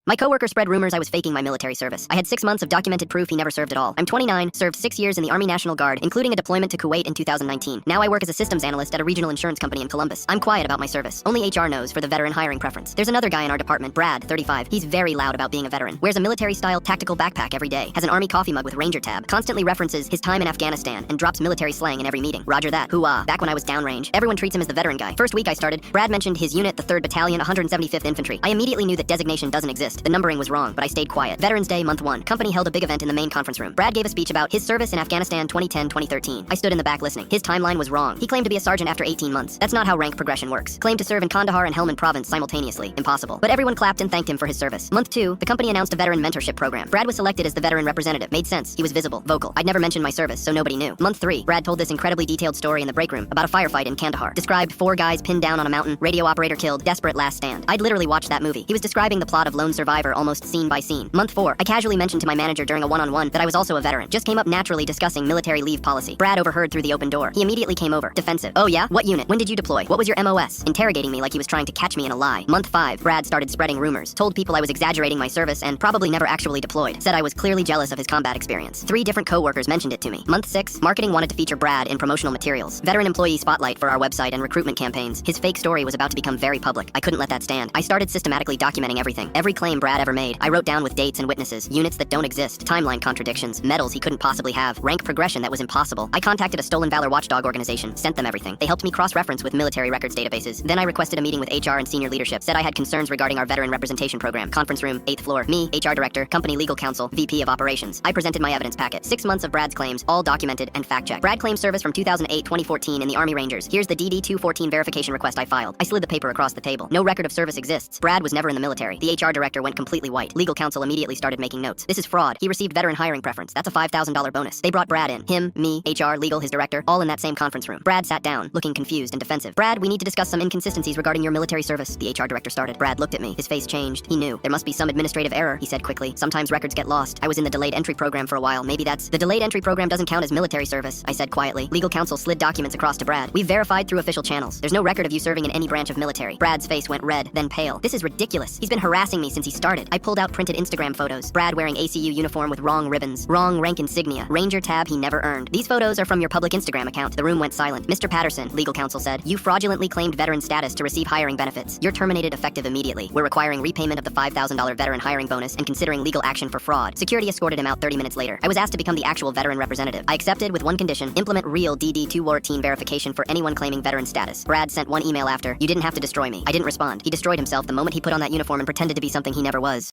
My coworker spread rumors I was faking my military service. I had 6 months of documented proof he never served at all. I'm 29, served 6 years in the Army National Guard, including a deployment to Kuwait in 2019. Now I work as a systems analyst at a regional insurance company in Columbus. I'm quiet about my service. Only HR knows for the veteran hiring preference. There's another guy in our department, Brad, 35. He's very loud about being a veteran. Wears a military-style tactical backpack every day. Has an Army coffee mug with Ranger tab. Constantly references his time in Afghanistan and drops military slang in every meeting. Roger that. Hoo-ah. Back when I was downrange, everyone treats him as the veteran guy. First week I started, Brad mentioned his unit, the 3rd Battalion, 175th Infantry. I immediately knew that designation doesn't exist. The numbering was wrong, but I stayed quiet. Veterans Day, month 1. Company held a big event in the main conference room. Brad gave a speech about his service in Afghanistan 2010-2013. I stood in the back listening. His timeline was wrong. He claimed to be a sergeant after 18 months. That's not how rank progression works. Claimed to serve in Kandahar and Helmand province simultaneously. Impossible. But everyone clapped and thanked him for his service. Month 2, the company announced a veteran mentorship program. Brad was selected as the veteran representative. Made sense. He was visible, vocal. I'd never mentioned my service, so nobody knew. Month 3, Brad told this incredibly detailed story in the break room about a firefight in Kandahar. Described 4 guys pinned down on a mountain, radio operator killed, desperate last stand. I'd literally watched that movie. He was describing the plot of Lone Survivor almost scene by scene. Month 4, I casually mentioned to my manager during a one-on-one that I was also a veteran. Just came up naturally discussing military leave policy. Brad overheard through the open door. He immediately came over, defensive. Oh yeah? What unit? When did you deploy? What was your MOS? Interrogating me like he was trying to catch me in a lie. Month 5, Brad started spreading rumors. Told people I was exaggerating my service and probably never actually deployed. Said I was clearly jealous of his combat experience. 3 different coworkers mentioned it to me. Month 6, marketing wanted to feature Brad in promotional materials. Veteran employee spotlight for our website and recruitment campaigns. His fake story was about to become very public. I couldn't let that stand. I started systematically documenting everything. Every claim Brad ever made. I wrote down with dates and witnesses, units that don't exist, timeline contradictions, medals he couldn't possibly have, rank progression that was impossible. I contacted a stolen valor watchdog organization, sent them everything. They helped me cross-reference with military records databases. Then I requested a meeting with HR and senior leadership. Said I had concerns regarding our veteran representation program. Conference room, 8th floor. Me, HR director, company legal counsel, VP of operations. I presented my evidence packet. 6 months of Brad's claims, all documented and fact-checked. Brad claims service from 2008-2014 in the Army Rangers. Here's the DD-214 verification request I filed. I slid the paper across the table. No record of service exists. Brad was never in the military. The HR director went completely white. Legal counsel immediately started making notes. This is fraud. He received veteran hiring preference. That's a $5,000 bonus. They brought Brad in. Him, me, HR, legal, his director, all in that same conference room. Brad sat down, looking confused and defensive. Brad, we need to discuss some inconsistencies regarding your military service. The HR director started. Brad looked at me. His face changed. He knew. There must be some administrative error, he said quickly. Sometimes records get lost. I was in the delayed entry program for a while. Maybe that's... The delayed entry program doesn't count as military service, I said quietly. Legal counsel slid documents across to Brad. We've verified through official channels. There's no record of you serving in any branch of military. Brad's face went red, then pale. This is ridiculous. He's been harassing me since he started. I pulled out printed Instagram photos. Brad wearing ACU uniform with wrong ribbons, wrong rank insignia, Ranger tab he never earned. These photos are from your public Instagram account. The room went silent. Mr. Patterson, legal counsel said, you fraudulently claimed veteran status to receive hiring benefits. You're terminated effective immediately. We're requiring repayment of the $5,000 veteran hiring bonus and considering legal action for fraud. Security escorted him out 30 minutes later. I was asked to become the actual veteran representative. I accepted with one condition, implement real DD-214 verification for anyone claiming veteran status. Brad sent one email after, you didn't have to destroy me. I didn't respond. He destroyed himself the moment he put on that uniform and pretended to be something he never was.